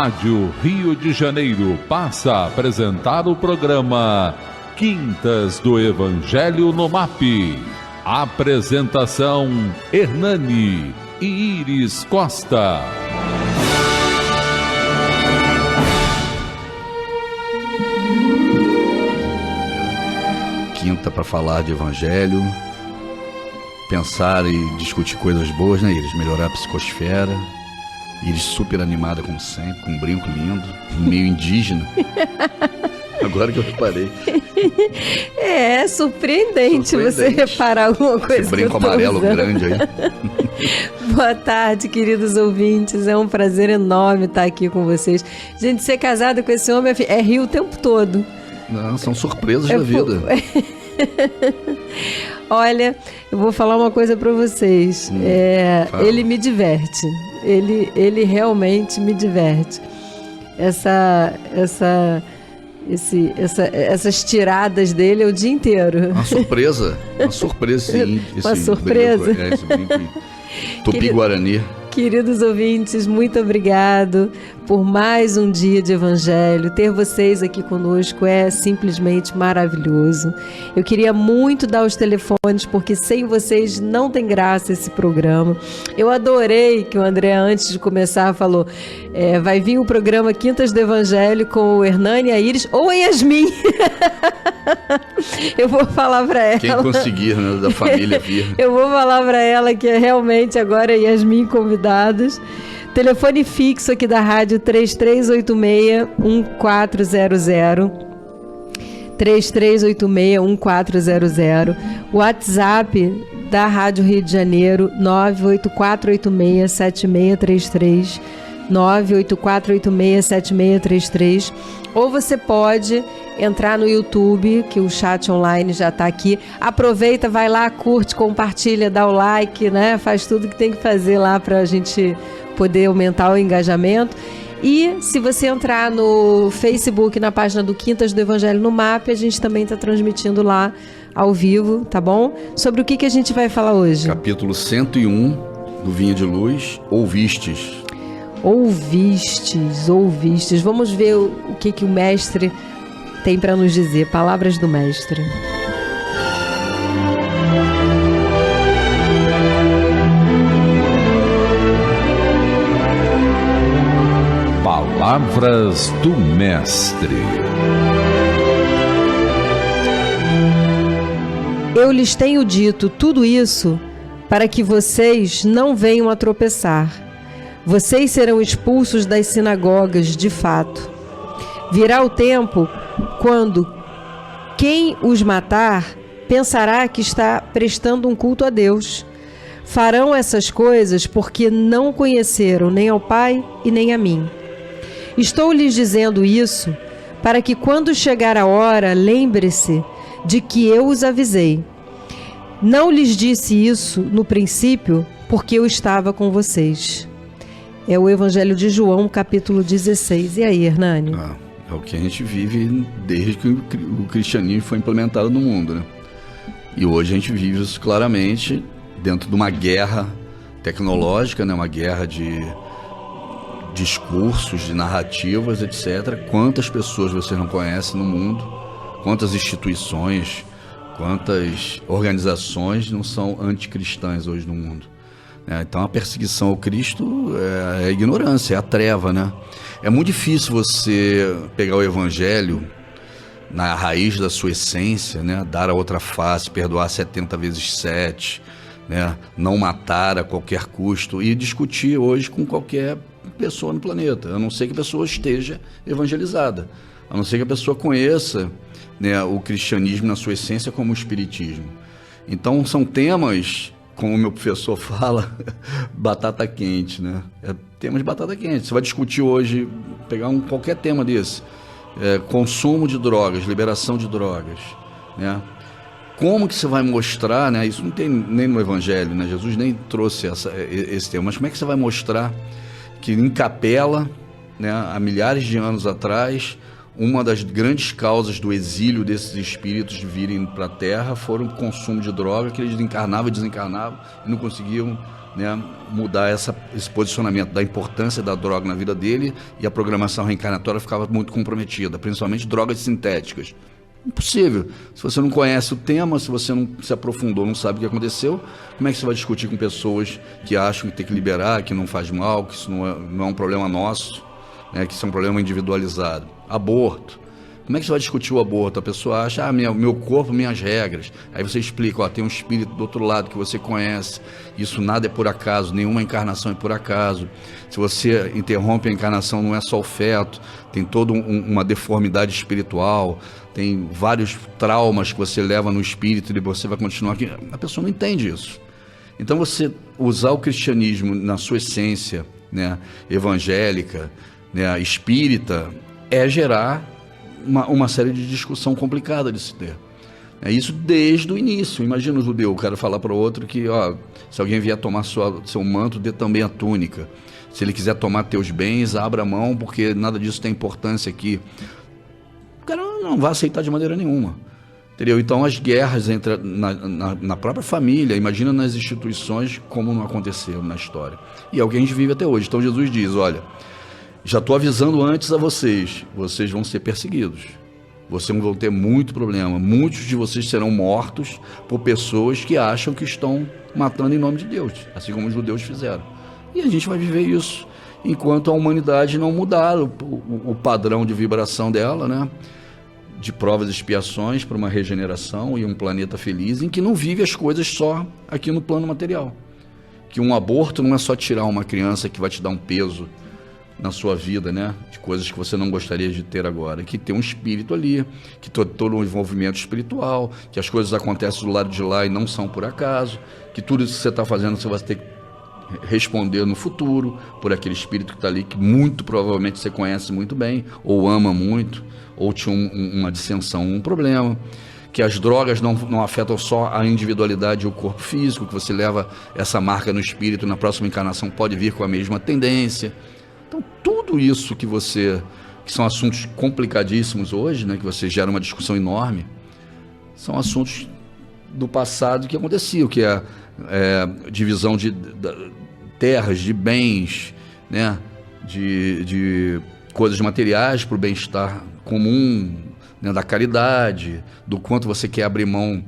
Rádio Rio de Janeiro passa a apresentar o programa Quintas do Evangelho no MAP. Apresentação: Hernani e Iris Costa. Quinta para falar de Evangelho, pensar e discutir coisas boas, né, Iris? Melhorar a psicosfera. Iris super animada como sempre, com um brinco lindo, meio indígena. Agora que eu reparei. É surpreendente você reparar alguma coisa. Esse brinco amarelo grande aí. Boa tarde, queridos ouvintes. É um prazer enorme estar aqui com vocês. Gente, ser casada com esse homem é rir o tempo todo. Não, são surpresas da vida. Olha, eu vou falar uma coisa para vocês. Ele me diverte. Ele realmente me diverte. Essas tiradas dele é o dia inteiro. Uma surpresa, sim. Uma surpresa? Esse brinco Tupi-Guarani. Queridos ouvintes, muito obrigado por mais um dia de Evangelho. Ter vocês aqui conosco é simplesmente maravilhoso. Eu queria muito dar os telefones, porque sem vocês não tem graça esse programa. Eu adorei que o André, antes de começar, falou: vai vir o programa Quintas do Evangelho com o Hernani, a Iris ou a Yasmin. Eu vou falar para ela. Quem conseguir, né, da família vir. Eu vou falar para ela que é realmente agora Yasmin convidados. Telefone fixo aqui da rádio 3386-1400. 3386-1400. WhatsApp da Rádio Rio de Janeiro 98486-7633. 98486-7633. Ou você pode entrar no YouTube, que o chat online já está aqui. Aproveita, vai lá, curte, compartilha, dá o like, né? Faz tudo que tem que fazer lá para a gente poder aumentar o engajamento. E se você entrar no Facebook, na página do Quintas do Evangelho no MAP, a gente também está transmitindo lá ao vivo, tá bom? Sobre o que a gente vai falar hoje? Capítulo 101 do Vinha de Luz, Ouvistes. Ouvistes. Vamos ver o que o mestre tem para nos dizer. Palavras do mestre. Palavras do mestre. Eu lhes tenho dito tudo isso para que vocês não venham a tropeçar. Vocês serão expulsos das sinagogas, de fato. Virá o tempo quando quem os matar pensará que está prestando um culto a Deus. Farão essas coisas porque não conheceram nem ao Pai e nem a mim. Estou lhes dizendo isso para que quando chegar a hora, lembre-se de que eu os avisei. Não lhes disse isso no princípio porque eu estava com vocês. É o Evangelho de João, capítulo 16. E aí, Hernani? É o que a gente vive desde que o cristianismo foi implementado no mundo, né? E hoje a gente vive isso claramente dentro de uma guerra tecnológica, né? Uma guerra de discursos, de narrativas, etc. Quantas pessoas você não conhece no mundo? Quantas instituições, quantas organizações não são anticristãs hoje no mundo? Então a perseguição ao Cristo é a ignorância, é a treva, né? É muito difícil você pegar o Evangelho na raiz da sua essência, né? Dar a outra face, perdoar 70 vezes 7, né? Não matar a qualquer custo e discutir hoje com qualquer pessoa no planeta, a não ser que a pessoa esteja evangelizada, a não ser que a pessoa conheça, né, o cristianismo na sua essência como o espiritismo. Então são temas, como o meu professor fala, batata quente, né? Temas de batata quente. Você vai discutir hoje, pegar qualquer tema desse, consumo de drogas, liberação de drogas, né? Como que você vai mostrar, né? Isso não tem nem no Evangelho, né? Jesus nem trouxe esse tema, mas como é que você vai mostrar que em Capela, né, há milhares de anos atrás, uma das grandes causas do exílio desses espíritos de virem para a Terra foram o consumo de droga, que eles encarnavam e desencarnavam e não conseguiam né, mudar esse posicionamento da importância da droga na vida dele, e a programação reencarnatória ficava muito comprometida, principalmente drogas sintéticas. Impossível. Se você não conhece o tema, se você não se aprofundou, não sabe o que aconteceu, como é que você vai discutir com pessoas que acham que tem que liberar, que não faz mal, que isso não é um problema nosso, né, que isso é um problema individualizado? Aborto. Como é que você vai discutir o aborto? A pessoa acha, meu corpo, minhas regras. Aí você explica, ó, tem um espírito do outro lado que você conhece. Isso nada é por acaso, nenhuma encarnação é por acaso. Se você interrompe a encarnação, não é só o feto, tem toda uma deformidade espiritual, tem vários traumas que você leva no espírito e você vai continuar aqui. A pessoa não entende isso. Então você usar o cristianismo na sua essência, né, evangélica, né, espírita, é gerar uma série de discussão complicada de se ter. É isso desde o início. Imagina o judeu, o cara falar para o outro que, ó, se alguém vier tomar seu manto, dê também a túnica. Se ele quiser tomar teus bens, abra a mão, porque nada disso tem importância aqui. O cara não vai aceitar de maneira nenhuma. Entendeu? Então as guerras na própria família, imagina nas instituições, como não aconteceu na história. E é o que a gente vive até hoje. Então Jesus diz, olha, já estou avisando antes a vocês vão ser perseguidos, vocês vão ter muito problema, muitos de vocês serão mortos por pessoas que acham que estão matando em nome de Deus, assim como os judeus fizeram. E a gente vai viver isso enquanto a humanidade não mudar o padrão de vibração dela, né? De provas e expiações para uma regeneração e um planeta feliz em que não vive as coisas só aqui no plano material. Que um aborto não é só tirar uma criança que vai te dar um peso na sua vida, né, de coisas que você não gostaria de ter agora, que tem um espírito ali, que todo um envolvimento espiritual, que as coisas acontecem do lado de lá e não são por acaso, que tudo isso que você está fazendo você vai ter que responder no futuro por aquele espírito que está ali, que muito provavelmente você conhece muito bem, ou ama muito, ou tinha uma dissensão, um problema, que as drogas não afetam só a individualidade e o corpo físico, que você leva essa marca no espírito, na próxima encarnação pode vir com a mesma tendência. Então, tudo isso que são assuntos complicadíssimos hoje, né, que você gera uma discussão enorme, são assuntos do passado que aconteciam, que é divisão de terras, de bens, né, de coisas materiais para o bem-estar comum, né, da caridade, do quanto você quer abrir mão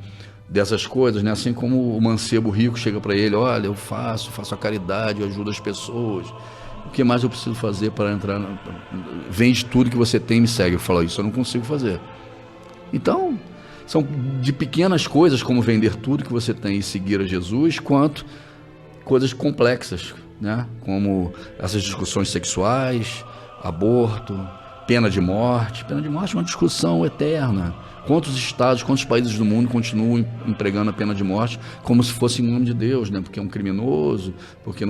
dessas coisas, né, assim como o mancebo rico chega para ele, olha, eu faço a caridade, eu ajudo as pessoas. O que mais eu preciso fazer para entrar? Vende tudo que você tem e me segue. Eu falo, isso eu não consigo fazer. Então, são de pequenas coisas, como vender tudo que você tem e seguir a Jesus, quanto coisas complexas, né? Como essas discussões sexuais, aborto, pena de morte. Pena de morte é uma discussão eterna. Quantos estados, quantos países do mundo continuam empregando a pena de morte como se fosse em nome de Deus, né? Porque é um criminoso, porque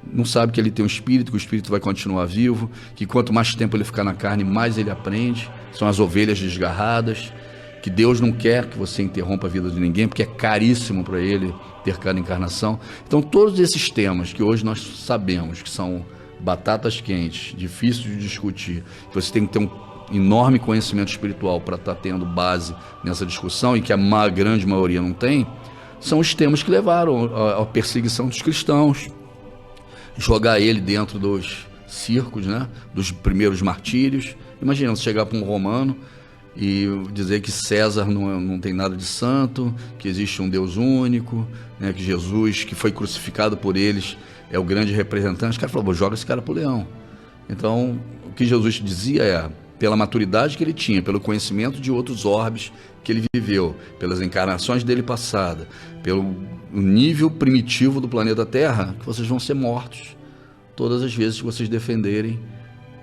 não sabe que ele tem um espírito, que o espírito vai continuar vivo, que quanto mais tempo ele ficar na carne, mais ele aprende. São as ovelhas desgarradas, que Deus não quer que você interrompa a vida de ninguém, porque é caríssimo para ele ter cada encarnação. Então todos esses temas que hoje nós sabemos que são batatas quentes, difíceis de discutir, que você tem que ter um enorme conhecimento espiritual para estar tendo base nessa discussão, e que a grande maioria não tem, são os temas que levaram à perseguição dos cristãos, jogar ele dentro dos circos, né, dos primeiros martírios. Imagina você chegar para um romano e dizer que César não tem nada de santo, que existe um Deus único, né, que Jesus, que foi crucificado por eles, é o grande representante. O cara falou, joga esse cara pro leão. Então, o que Jesus dizia pela maturidade que ele tinha, pelo conhecimento de outros orbes que ele viveu, pelas encarnações dele passada, pelo nível primitivo do planeta Terra, que vocês vão ser mortos todas as vezes que vocês defenderem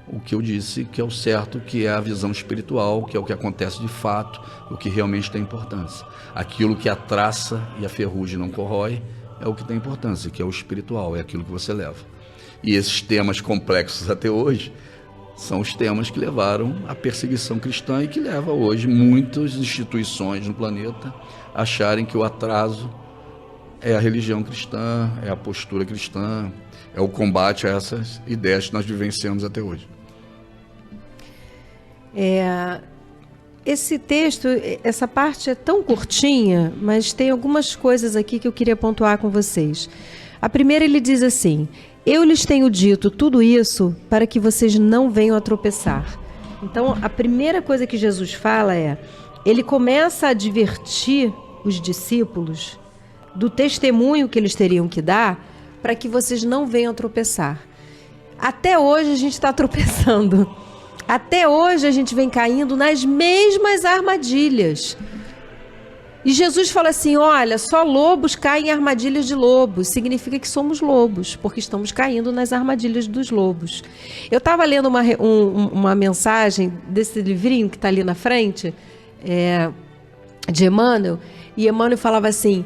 o que eu disse, que é o certo, que é a visão espiritual, que é o que acontece de fato, o que realmente tem importância. Aquilo que a traça e a ferrugem não corrói é o que tem importância, que é o espiritual, é aquilo que você leva. E esses temas complexos até hoje são os temas que levaram à perseguição cristã e que leva hoje muitas instituições no planeta a acharem que o atraso é a religião cristã, é a postura cristã, é o combate a essas ideias que nós vivenciamos até hoje. Esse texto, essa parte é tão curtinha, mas tem algumas coisas aqui que eu queria pontuar com vocês. A primeira, ele diz assim: eu lhes tenho dito tudo isso para que vocês não venham a tropeçar. Então, a primeira coisa que Jesus fala é, ele começa a advertir os discípulos do testemunho que eles teriam que dar para que vocês não venham a tropeçar. Até hoje a gente está tropeçando. Até hoje a gente vem caindo nas mesmas armadilhas. E Jesus fala assim, olha, só lobos caem em armadilhas de lobos. Significa que somos lobos, porque estamos caindo nas armadilhas dos lobos. Eu estava lendo uma mensagem desse livrinho que está ali na frente, de Emmanuel, e Emmanuel falava assim,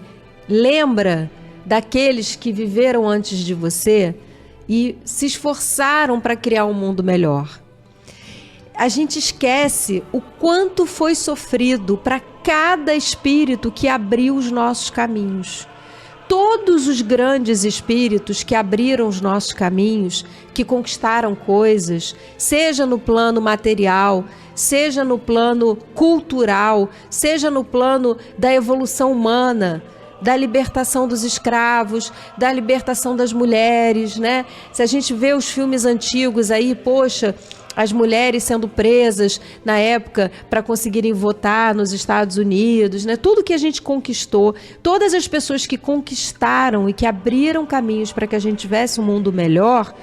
lembra daqueles que viveram antes de você e se esforçaram para criar um mundo melhor. A gente esquece o quanto foi sofrido para cada espírito que abriu os nossos caminhos. Todos os grandes espíritos que abriram os nossos caminhos, que conquistaram coisas, seja no plano material, seja no plano cultural, seja no plano da evolução humana, da libertação dos escravos, da libertação das mulheres, né? Se a gente vê os filmes antigos aí, poxa, as mulheres sendo presas na época para conseguirem votar nos Estados Unidos, né? Tudo que a gente conquistou, todas as pessoas que conquistaram e que abriram caminhos para que a gente tivesse um mundo melhor,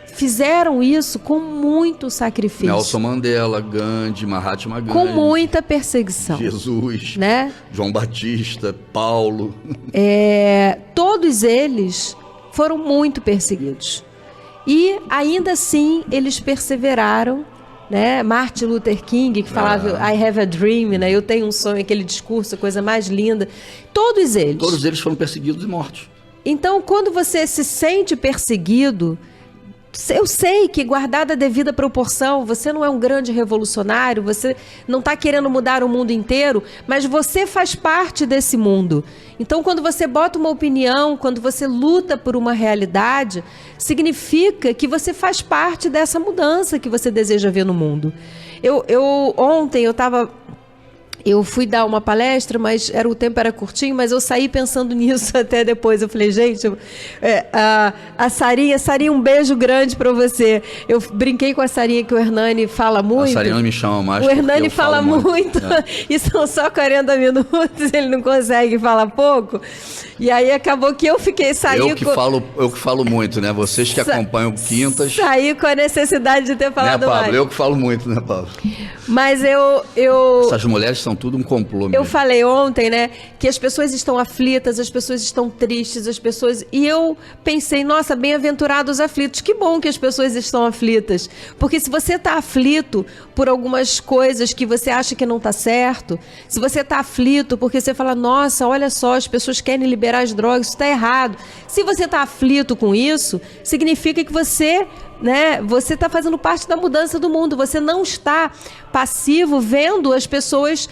fizeram isso com muito sacrifício. Nelson Mandela, Gandhi, Mahatma Gandhi. Com muita perseguição. Jesus, né? João Batista, Paulo. Todos eles foram muito perseguidos. E ainda assim eles perseveraram, né? Martin Luther King, que falava I have a dream, né? Eu tenho um sonho, aquele discurso, a coisa mais linda. Todos eles foram perseguidos e mortos. Então, quando você se sente perseguido, eu sei que, guardada a devida proporção, você não é um grande revolucionário, você não está querendo mudar o mundo inteiro, mas você faz parte desse mundo. Então, quando você bota uma opinião, quando você luta por uma realidade, significa que você faz parte dessa mudança que você deseja ver no mundo. Ontem eu fui dar uma palestra, mas o tempo era curtinho, mas eu saí pensando nisso até depois. Eu falei, gente, a Sarinha, um beijo grande para você. Eu brinquei com a Sarinha que o Hernani fala muito. A Sarinha não me chama mais. O Hernani fala muito. E são só 40 minutos, ele não consegue falar pouco. E aí acabou que eu Eu que falo muito, né? Vocês que acompanham Quintas. Saí com a necessidade de ter falado né, Pablo? mais. Eu que falo muito, né, Pablo? Mas Essas mulheres são tudo um complô mesmo. Eu falei ontem, né, que as pessoas estão aflitas, as pessoas estão tristes, E eu pensei, nossa, bem-aventurados aflitos. Que bom que as pessoas estão aflitas. Porque se você está aflito por algumas coisas que você acha que não está certo, se você está aflito porque você fala, nossa, olha só, as pessoas querem liberar as drogas, isso está errado. Se você está aflito com isso, significa que você está fazendo parte da mudança do mundo. Você não está passivo vendo as pessoas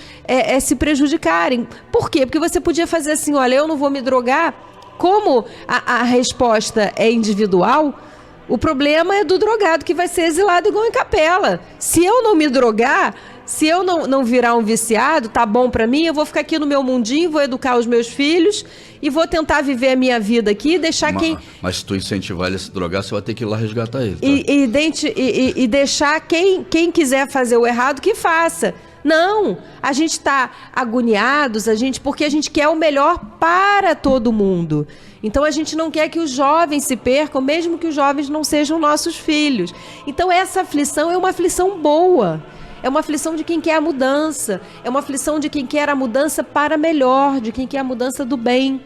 se prejudicarem. Por quê? Porque você podia fazer assim, olha, eu não vou me drogar. Como a resposta é individual, o problema é do drogado que vai ser exilado igual em capela. Se eu não me drogar, se eu não virar um viciado, tá bom pra mim, eu vou ficar aqui no meu mundinho, vou educar os meus filhos e vou tentar viver a minha vida aqui e deixar Mas se tu incentivar ele a se drogar, você vai ter que ir lá resgatar ele. Tá? E deixar quem quiser fazer o errado, que faça. Não, a gente está agoniados, porque a gente quer o melhor para todo mundo. Então a gente não quer que os jovens se percam, mesmo que os jovens não sejam nossos filhos. Então essa aflição é uma aflição boa. É uma aflição de quem quer a mudança. É uma aflição de quem quer a mudança para melhor, de quem quer a mudança do bem.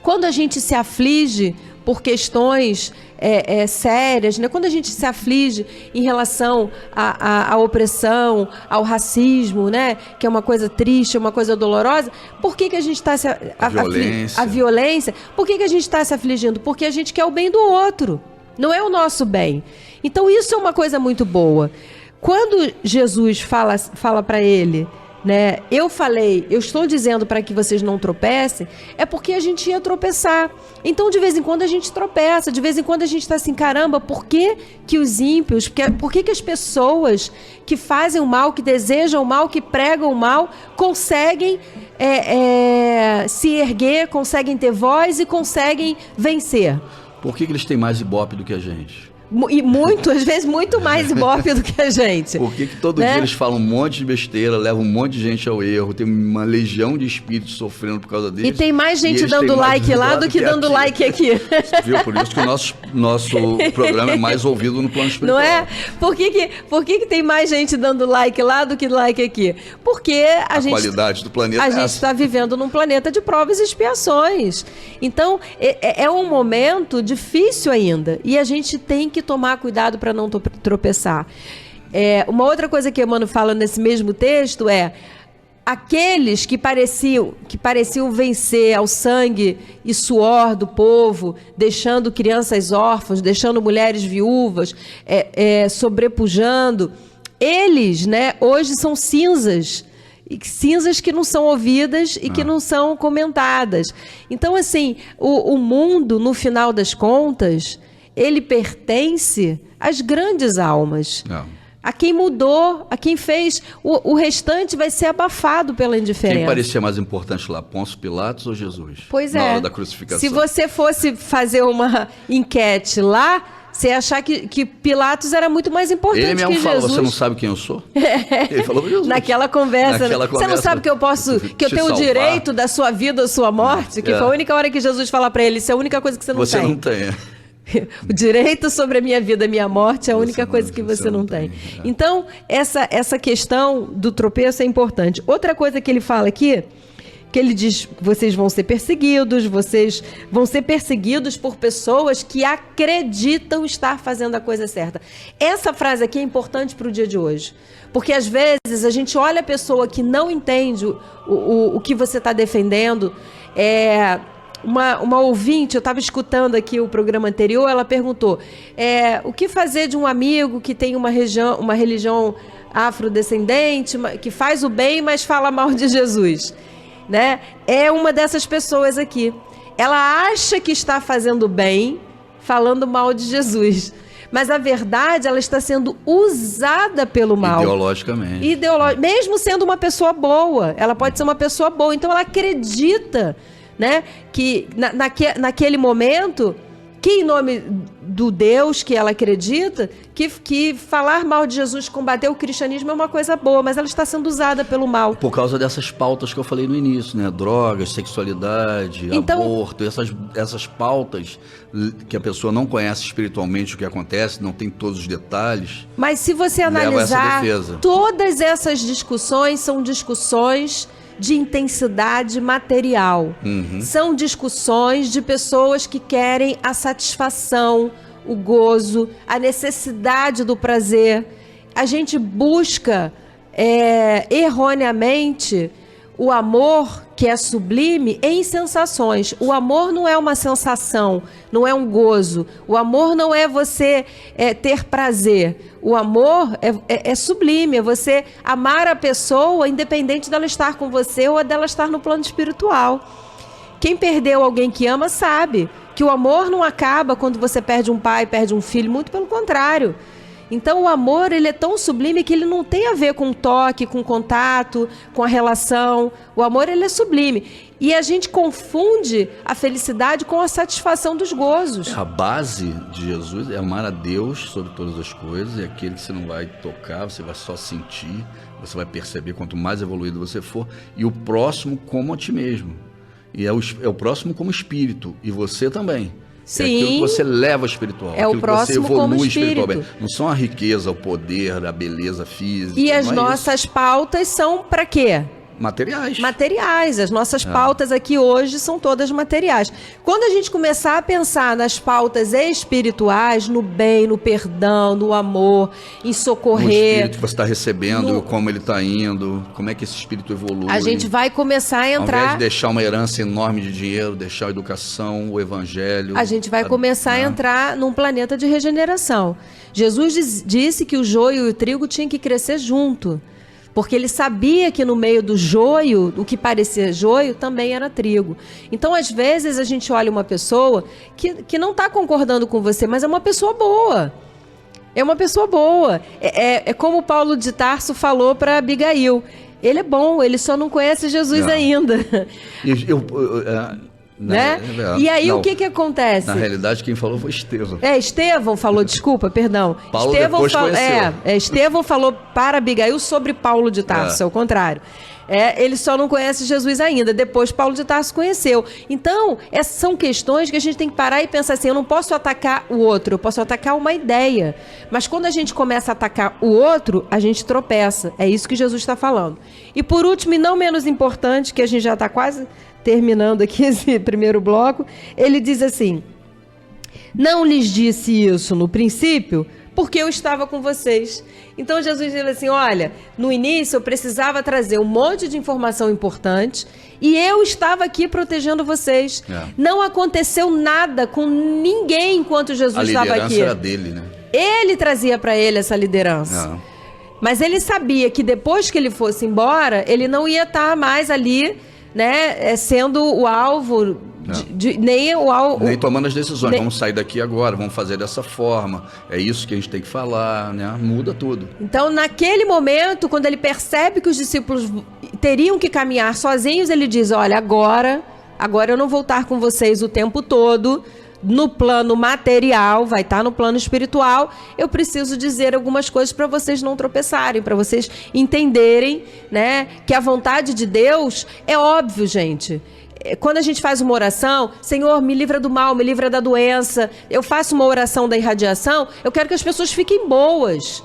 Quando a gente se aflige por questões sérias, né? Quando a gente se aflige em relação à opressão, ao racismo, né? Que é uma coisa triste, uma coisa dolorosa, por que a gente está se violência. A violência? Por que a gente está se afligindo? Porque a gente quer o bem do outro, não é o nosso bem. Então isso é uma coisa muito boa. Quando Jesus fala para ele, né? Eu estou dizendo para que vocês não tropecem, é porque a gente ia tropeçar. Então, de vez em quando a gente tropeça, de vez em quando a gente está assim, caramba, por que os ímpios, por que as pessoas que fazem o mal, que desejam o mal, que pregam o mal, conseguem se erguer, conseguem ter voz e conseguem vencer. Por que eles têm mais ibope do que a gente? E às vezes, muito mais ibope do que a gente. Por que todo dia eles falam um monte de besteira, levam um monte de gente ao erro, tem uma legião de espíritos sofrendo por causa deles. E tem mais gente dando like lá do que dando like aqui. Viu? Por isso que o nosso programa é mais ouvido no plano espiritual. Não é? Por que tem mais gente dando like lá do que like aqui? Porque a qualidade do planeta a gente está vivendo num planeta de provas e expiações. Então, é um momento difícil ainda. E a gente tem que tomar cuidado para não tropeçar. Uma outra coisa que Emmanuel fala nesse mesmo texto é: aqueles que pareciam vencer ao sangue e suor do povo, deixando crianças órfãs, deixando mulheres viúvas, sobrepujando, eles, né, hoje são cinzas que não são ouvidas e que não são comentadas. Então, assim, o mundo, no final das contas, ele pertence às grandes almas. A quem mudou, a quem fez. O restante vai ser abafado pela indiferença. Quem parecia mais importante lá, Pôncio Pilatos ou Jesus? Pois na hora da crucificação. Se você fosse fazer uma enquete lá, você ia achar que Pilatos era muito mais importante que Jesus. Ele mesmo falou: você não sabe quem eu sou? Ele falou pra Jesus. Naquela conversa. Você não sabe que eu tenho o direito da sua vida ou sua morte? Que foi a única hora que Jesus fala para ele: isso é a única coisa que você não tem. Você não tem. O direito sobre a minha vida, a minha morte, é a única coisa que você não tem. Então, essa questão do tropeço é importante. Outra coisa que ele fala aqui, que ele diz: vocês vão ser perseguidos por pessoas que acreditam estar fazendo a coisa certa. Essa frase aqui é importante para o dia de hoje. Porque, às vezes, a gente olha a pessoa que não entende o que você está defendendo. Uma ouvinte, eu estava escutando aqui o programa anterior, ela perguntou: o que fazer de um amigo que tem uma religião afrodescendente, que faz o bem, mas fala mal de Jesus? Né? É uma dessas pessoas aqui. Ela acha que está fazendo bem, falando mal de Jesus. Mas, a verdade, ela está sendo usada pelo mal. Ideologicamente. Mesmo sendo uma pessoa boa. Ela pode ser uma pessoa boa. Então, ela acredita, né, que naquele momento, que em nome do Deus que ela acredita, que falar mal de Jesus, combater o cristianismo é uma coisa boa, mas ela está sendo usada pelo mal. Por causa dessas pautas que eu falei no início, né? Drogas, sexualidade, aborto, essas pautas que a pessoa não conhece espiritualmente o que acontece, não tem todos os detalhes. Mas se você analisar, todas essas discussões são discussões de intensidade material. São discussões de pessoas que querem a satisfação, o gozo, a necessidade do prazer. A gente busca erroneamente o amor, que é sublime, em sensações. O amor não é uma sensação, não é um gozo. O amor não é você ter prazer. O amor é sublime, é você amar a pessoa independente dela estar com você ou dela estar no plano espiritual. Quem perdeu alguém que ama sabe que o amor não acaba quando você perde um pai, perde um filho, muito pelo contrário. Então, o amor, ele é tão sublime que ele não tem a ver com toque, com contato, com a relação. O amor, ele é sublime. E a gente confunde a felicidade com a satisfação dos gozos. A base de Jesus é amar a Deus sobre todas as coisas. É aquele que você não vai tocar, você vai só sentir. Você vai perceber quanto mais evoluído você for. E o próximo como a ti mesmo. E é o próximo como espírito. E você também. Sim. É aquilo que você leva espiritual. É o próximo que você como evolui espírito. Espiritualmente. Não são a riqueza, o poder, a beleza física. E as nossas pautas são para quê? Materiais. As nossas pautas aqui hoje são todas materiais. Quando a gente começar a pensar nas pautas espirituais, no bem, no perdão, no amor, em socorrer... No espírito que você está recebendo, como ele está indo, como é que esse espírito evolui. A gente vai começar a entrar... Ao invés de deixar uma herança enorme de dinheiro, deixar a educação, o evangelho... A gente vai começar a entrar num planeta de regeneração. Jesus disse que o joio e o trigo tinham que crescer junto. Porque ele sabia que no meio do joio, o que parecia joio, também era trigo. Então, às vezes, a gente olha uma pessoa que não está concordando com você, mas é uma pessoa boa. É uma pessoa boa. É como Paulo de Tarso falou para Abigail. Ele é bom, ele só não conhece Jesus ainda. Né? E aí o que acontece? Na realidade, quem falou foi Estevão. Estevão falou, desculpa, perdão. Paulo depois conheceu. Estevão falou para Abigail sobre Paulo de Tarso, ao contrário. Ele só não conhece Jesus ainda. Depois Paulo de Tarso conheceu. Então, essas são questões que a gente tem que parar e pensar assim, eu não posso atacar o outro, eu posso atacar uma ideia. Mas quando a gente começa a atacar o outro, a gente tropeça. É isso que Jesus está falando. E por último, e não menos importante, que a gente já está quase terminando aqui esse primeiro bloco, ele diz assim: não lhes disse isso no princípio, porque eu estava com vocês. Então Jesus diz assim, olha, no início eu precisava trazer um monte de informação importante e eu estava aqui protegendo vocês. Não aconteceu nada com ninguém enquanto Jesus estava aqui. A liderança era dele, né? Ele trazia para ele essa liderança. Mas ele sabia que depois que ele fosse embora, ele não ia estar mais ali, né, sendo o alvo, nem tomando as decisões. Vamos sair daqui agora, vamos fazer dessa forma. É isso que a gente tem que falar, né? Muda tudo. Então, naquele momento, quando ele percebe que os discípulos teriam que caminhar sozinhos, ele diz, olha, agora eu não vou estar com vocês o tempo todo, no plano material, vai estar no plano espiritual, eu preciso dizer algumas coisas para vocês não tropeçarem, para vocês entenderem, né, que a vontade de Deus é óbvio, gente. Quando a gente faz uma oração, Senhor, me livra do mal, me livra da doença, eu faço uma oração da irradiação, eu quero que as pessoas fiquem boas.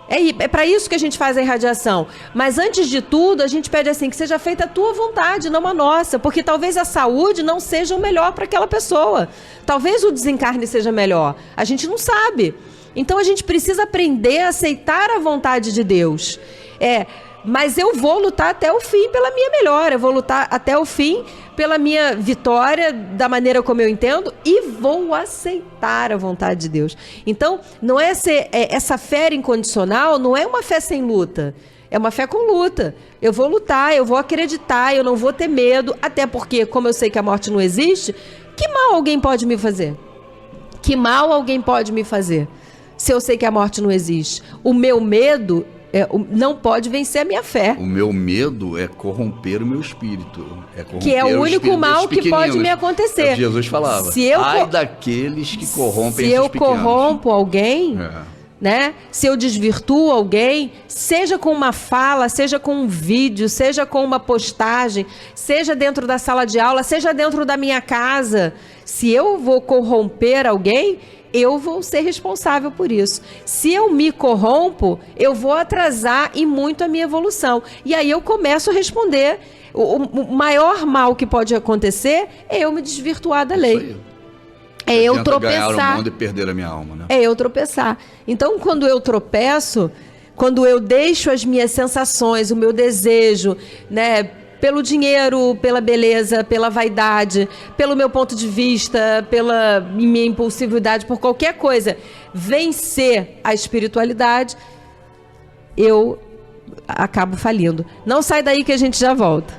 É para isso que a gente faz a irradiação. Mas antes de tudo, a gente pede assim, que seja feita a tua vontade, não a nossa. Porque talvez a saúde não seja o melhor para aquela pessoa. Talvez o desencarne seja melhor. A gente não sabe. Então a gente precisa aprender a aceitar a vontade de Deus. Mas eu vou lutar até o fim pela minha melhora. Eu vou lutar até o fim pela minha vitória, da maneira como eu entendo, e vou aceitar a vontade de Deus. Então, não é essa fé incondicional, não é uma fé sem luta. É uma fé com luta. Eu vou lutar, eu vou acreditar, eu não vou ter medo, até porque, como eu sei que a morte não existe, que mal alguém pode me fazer? Que mal alguém pode me fazer? Se eu sei que a morte não existe. O meu medo não pode vencer a minha fé. O meu medo é corromper o meu espírito. Que é o único mal que pode me acontecer. É o que Jesus falava. Ai daqueles que corrompem esses pequenos. Se eu corrompo alguém, né? Se eu desvirtuo alguém, seja com uma fala, seja com um vídeo, seja com uma postagem, seja dentro da sala de aula, seja dentro da minha casa, se eu vou corromper alguém, eu vou ser responsável por isso. Se eu me corrompo, eu vou atrasar e muito a minha evolução. E aí eu começo a responder. O maior mal que pode acontecer é eu me desvirtuar da lei. É eu tropeçar. Ganhar o mundo e perder a minha alma, né? É eu tropeçar. Então, quando eu tropeço, quando eu deixo as minhas sensações, o meu desejo, né, pelo dinheiro, pela beleza, pela vaidade, pelo meu ponto de vista, pela minha impulsividade, por qualquer coisa, vencer a espiritualidade, eu acabo falindo. Não sai daí que a gente já volta.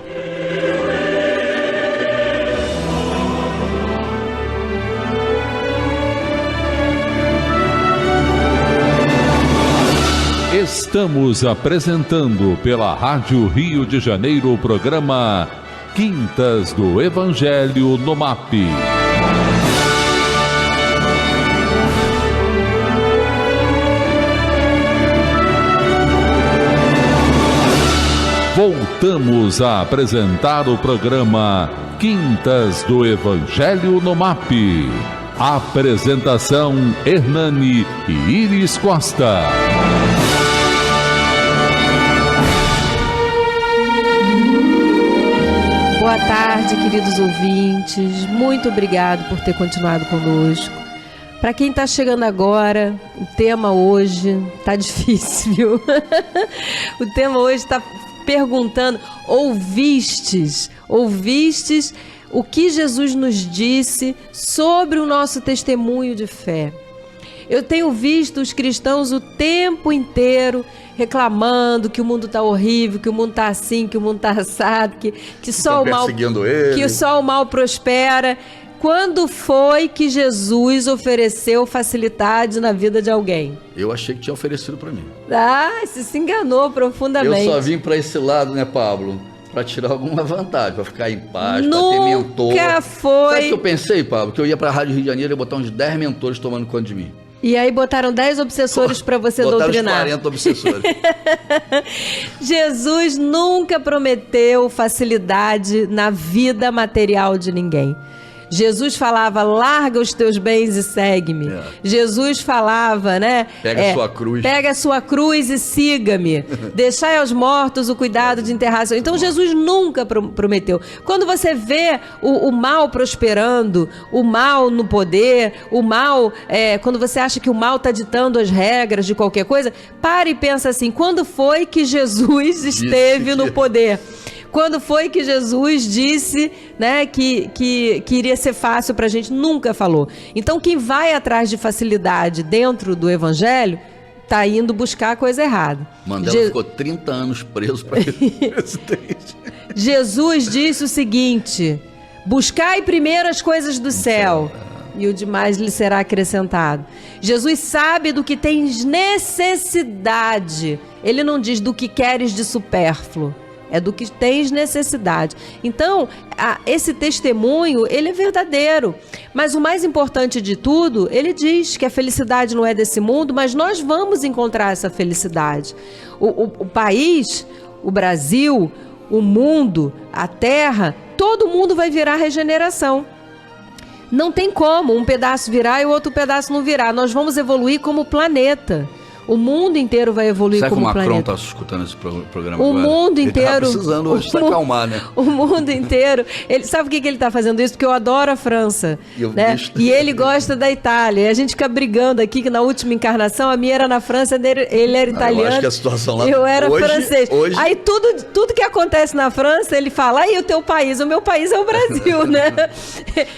Estamos apresentando pela Rádio Rio de Janeiro o programa Quintas do Evangelho no MAP. Voltamos a apresentar o programa Quintas do Evangelho no MAP. Apresentação Hernani e Iris Costa. Boa tarde, queridos ouvintes. Muito obrigado por ter continuado conosco. Para quem está chegando agora, o tema hoje está difícil, viu? O tema hoje está perguntando: ouvistes o que Jesus nos disse sobre o nosso testemunho de fé? Eu tenho visto os cristãos o tempo inteiro reclamando que o mundo está horrível, que o mundo está assim, que o mundo está assado, que só o mal prospera. Quando foi que Jesus ofereceu facilidade na vida de alguém? Eu achei que tinha oferecido para mim. Ah, você se enganou profundamente. Eu só vim para esse lado, né, Pablo? Para tirar alguma vantagem, para ficar em paz, para ter Nunca mentor. foi. Sabe o que eu pensei, Pablo? Que eu ia para a Rádio Rio de Janeiro e botar uns 10 mentores tomando conta de mim. E aí botaram 10 obsessores para você doutrinar. Botaram os 40 obsessores. Jesus nunca prometeu facilidade na vida material de ninguém. Jesus falava, larga os teus bens e segue-me. Jesus falava, né? Pega a sua cruz. Pega a sua cruz e siga-me. Deixai aos mortos o cuidado de enterrar. Então Jesus nunca prometeu. Quando você vê o mal prosperando, o mal no poder, o mal, quando você acha que o mal está ditando as regras de qualquer coisa, pare e pensa assim, quando foi que Jesus esteve no poder? Quando foi que Jesus disse, né, que iria ser fácil para a gente? Nunca falou. Então, quem vai atrás de facilidade dentro do Evangelho está indo buscar a coisa errada. Mandela ficou 30 anos preso para presidente. Jesus disse o seguinte: buscai primeiro as coisas do céu, e o demais lhe será acrescentado. Jesus sabe do que tens necessidade. Ele não diz do que queres de supérfluo. É do que tens necessidade. Então, esse testemunho, ele é verdadeiro. Mas o mais importante de tudo, ele diz que a felicidade não é desse mundo, mas nós vamos encontrar essa felicidade. O país, o Brasil, o mundo, a terra, todo mundo vai virar regeneração. Não tem como um pedaço virar e o outro pedaço não virar. Nós vamos evoluir como planeta. O mundo inteiro vai evoluir como planeta. Será que o Macron está escutando esse programa o agora? Mundo inteiro. Ele está precisando hoje se acalmar, né? O mundo inteiro. Sabe por que ele está fazendo isso? Porque eu adoro a França. Né? E ele gosta da Itália. E a gente fica brigando aqui, que na última encarnação a minha era na França, ele era italiano. Eu acho que a situação lá... Eu era francês. Hoje... Aí tudo que acontece na França, ele fala, aí o teu país? O meu país é o Brasil, né?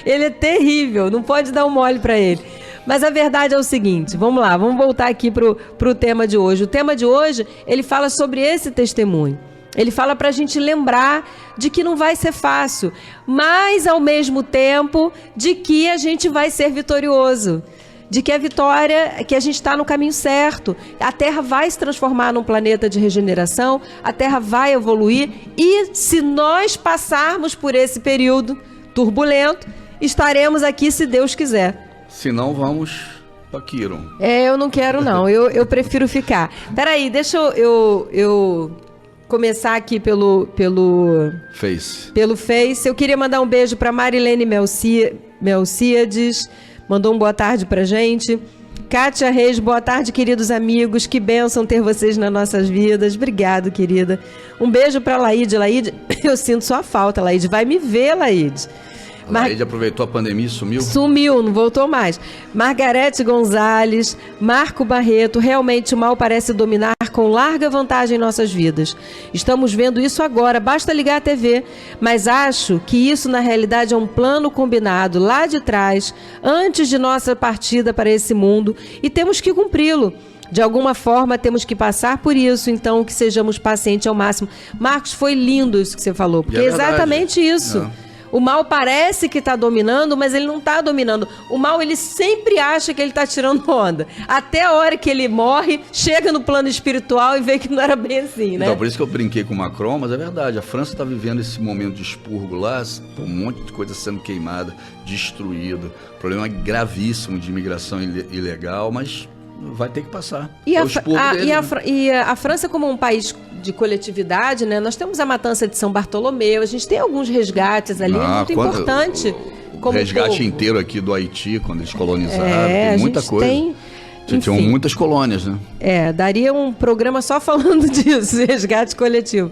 Ele é terrível. Não pode dar um mole para ele. Mas a verdade é o seguinte, vamos lá, vamos voltar aqui pro tema de hoje. O tema de hoje, ele fala sobre esse testemunho. Ele fala para a gente lembrar de que não vai ser fácil, mas ao mesmo tempo de que a gente vai ser vitorioso. De que a vitória, que a gente está no caminho certo. A Terra vai se transformar num planeta de regeneração, a Terra vai evoluir e se nós passarmos por esse período turbulento, estaremos aqui se Deus quiser. Se não, vamos para Quiron. Eu não quero não, eu prefiro ficar. Peraí, deixa eu começar aqui pelo Face. Pelo Face. Eu queria mandar um beijo para Marilene Melcíades, mandou um boa tarde pra gente. Kátia Reis, boa tarde, queridos amigos, que bênção ter vocês nas nossas vidas. Obrigado, querida. Um beijo para Laíde. Laíde, eu sinto sua falta, Laíde. Vai me ver, Laíde. Laíde aproveitou a pandemia e sumiu? Sumiu, não voltou mais. Margarete Gonzalez, Marco Barreto, realmente o mal parece dominar com larga vantagem em nossas vidas. Estamos vendo isso agora, basta ligar a TV. Mas acho que isso na realidade é um plano combinado lá de trás, antes de nossa partida para esse mundo, e temos que cumpri-lo. De alguma forma temos que passar por isso, então que sejamos pacientes ao máximo. Marcos, foi lindo isso que você falou, porque é exatamente isso. O mal parece que está dominando, mas ele não está dominando. O mal, ele sempre acha que ele está tirando onda. Até a hora que ele morre, chega no plano espiritual e vê que não era bem assim, né? Então, por isso que eu brinquei com o Macron, mas é verdade. A França está vivendo esse momento de expurgo lá, um monte de coisa sendo queimada, destruída. Problema gravíssimo de imigração ilegal, mas vai ter que passar. E a França, como um país de coletividade, né? Nós temos a matança de São Bartolomeu, a gente tem alguns resgates ali, é muito importante. O resgate inteiro aqui do Haiti, quando eles colonizaram, tem muita coisa. Tinham muitas colônias, né? Daria um programa só falando disso, resgate coletivo.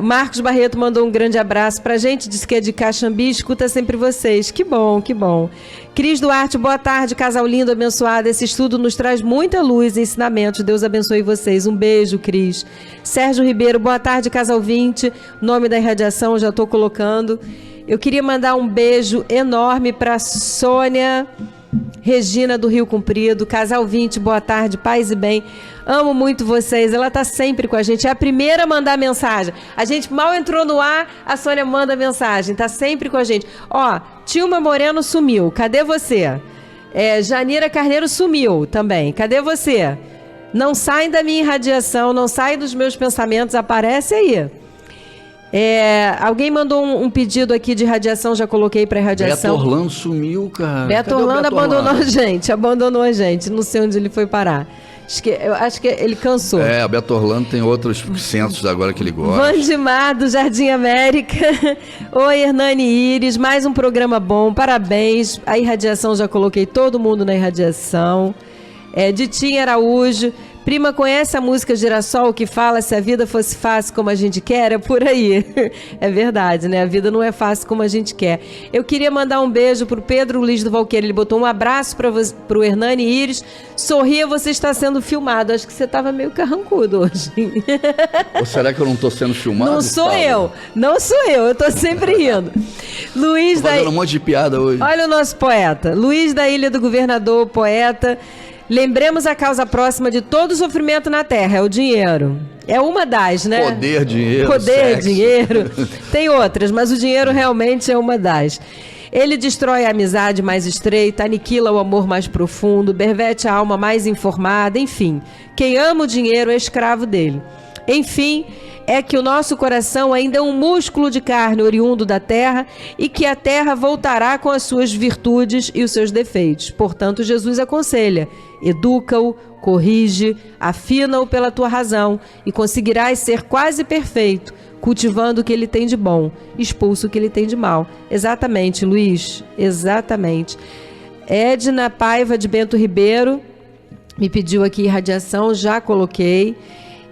Marcos Barreto mandou um grande abraço pra gente, disse que é de Caxambi, escuta sempre vocês. Que bom, que bom. Cris Duarte, boa tarde, casal lindo, abençoado. Esse estudo nos traz muita luz e ensinamentos. Deus abençoe vocês. Um beijo, Cris. Sérgio Ribeiro, boa tarde, casal 20. Nome da irradiação, já estou colocando. Eu queria mandar um beijo enorme para Sônia Regina do Rio Comprido, Casal 20, boa tarde, paz e bem. Amo muito vocês, ela tá sempre com a gente. É a primeira a mandar mensagem. A gente mal entrou no ar, a Sônia manda mensagem, tá sempre com a gente. Ó, Tilma Moreno sumiu, cadê você? Janira Carneiro sumiu também, cadê você? Não saem da minha irradiação, não saem dos meus pensamentos, aparece aí. Alguém mandou um pedido aqui de radiação, já coloquei para irradiação. Beto Orlando sumiu, cara. Beto Orlando abandonou a gente, não sei onde ele foi parar. Eu acho que ele cansou. O Beto Orlando tem outros centros agora que ele gosta. Vandimar do Jardim América. Oi, Hernani Iris, mais um programa bom, parabéns. A irradiação, já coloquei todo mundo na irradiação. Ditinha Araújo. Prima, conhece a música Girassol que fala se a vida fosse fácil como a gente quer? É por aí. É verdade, né? A vida não é fácil como a gente quer. Eu queria mandar um beijo pro Pedro Luiz do Valqueiro. Ele botou um abraço pro Hernani Iris. Sorria, você está sendo filmado. Acho que você estava meio carrancudo hoje. Ou será que eu não estou sendo filmado? Não sou eu. Eu tô sempre rindo. Luiz tô fazendo um monte de piada hoje. Olha o nosso poeta. Luiz da Ilha do Governador, poeta. Lembremos a causa próxima de todo sofrimento na Terra, é o dinheiro. É uma das, né? Poder, dinheiro, sexo. Dinheiro. Tem outras, mas o dinheiro realmente é uma das. Ele destrói a amizade mais estreita, aniquila o amor mais profundo, perverte a alma mais informada, enfim. Quem ama o dinheiro é escravo dele. Enfim, é que o nosso coração ainda é um músculo de carne oriundo da terra e que a terra voltará com as suas virtudes e os seus defeitos. Portanto, Jesus aconselha: educa-o, corrige, afina-o pela tua razão e conseguirás ser quase perfeito, cultivando o que ele tem de bom, expulso o que ele tem de mal. Exatamente, Luiz, exatamente. Edna Paiva de Bento Ribeiro me pediu aqui irradiação, já coloquei.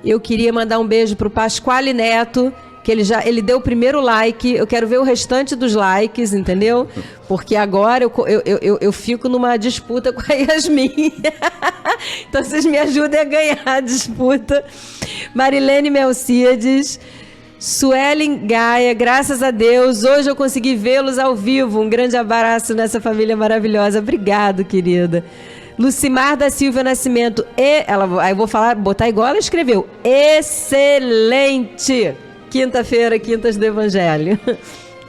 Eu queria mandar um beijo pro Pasquale Neto, que ele deu o primeiro like. Eu quero ver o restante dos likes, entendeu? Porque agora eu fico numa disputa com a Yasmin. Então vocês me ajudem a ganhar a disputa. Marilene Melciades, Suelen Gaia, graças a Deus, hoje eu consegui vê-los ao vivo. Um grande abraço nessa família maravilhosa. Obrigado, querida. Lucimar da Silva Nascimento, aí eu vou botar igual ela escreveu, excelente! Quinta-feira, Quintas do Evangelho.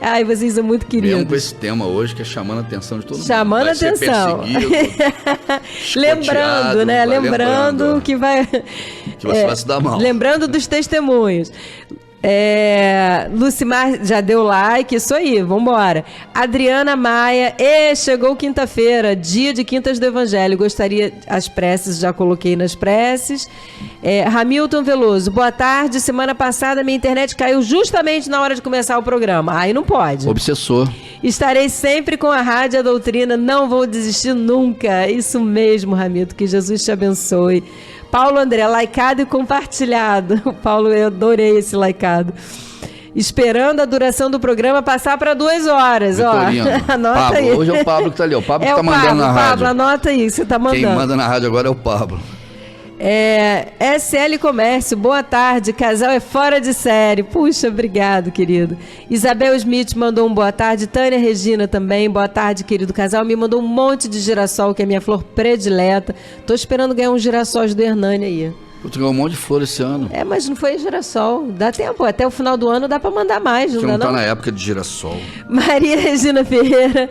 Ai, vocês são muito queridos. Viemos com esse tema hoje, que é chamando a atenção de todo mundo. Chamando a atenção. Lembrando, né? Lembrando que vai... Que você vai se dar mal. Lembrando dos testemunhos. Lucimar já deu like, isso aí, vambora. Adriana Maia, chegou quinta-feira, dia de Quintas do Evangelho. Gostaria, as preces, já coloquei nas preces. Hamilton Veloso, boa tarde. Semana passada minha internet caiu justamente na hora de começar o programa. Aí não pode. Obsessor. Estarei sempre com a Rádio A Doutrina, não vou desistir nunca. Isso mesmo, Hamilton, que Jesus te abençoe. Paulo André, likeado e compartilhado. Paulo, eu adorei esse likeado. Esperando a duração do programa passar para 2 horas. Vitorino, ó. Anota Pablo, aí. Hoje é o Pablo que tá ali. O Pablo que tá mandando na rádio. Pablo, anota aí, você tá mandando. Quem manda na rádio agora é o Pablo. SL Comércio, boa tarde. Casal é fora de série. Puxa, obrigado, querido. Isabel Smith mandou um boa tarde. Tânia Regina também, boa tarde, querido casal. Me mandou um monte de girassol, que é a minha flor predileta. Tô esperando ganhar uns girassóis do Hernani aí. Tu ganhou um monte de flor esse ano. Mas não foi girassol. Dá tempo, até o final do ano dá pra mandar mais, não dá não? Tá na época de girassol. Maria Regina Ferreira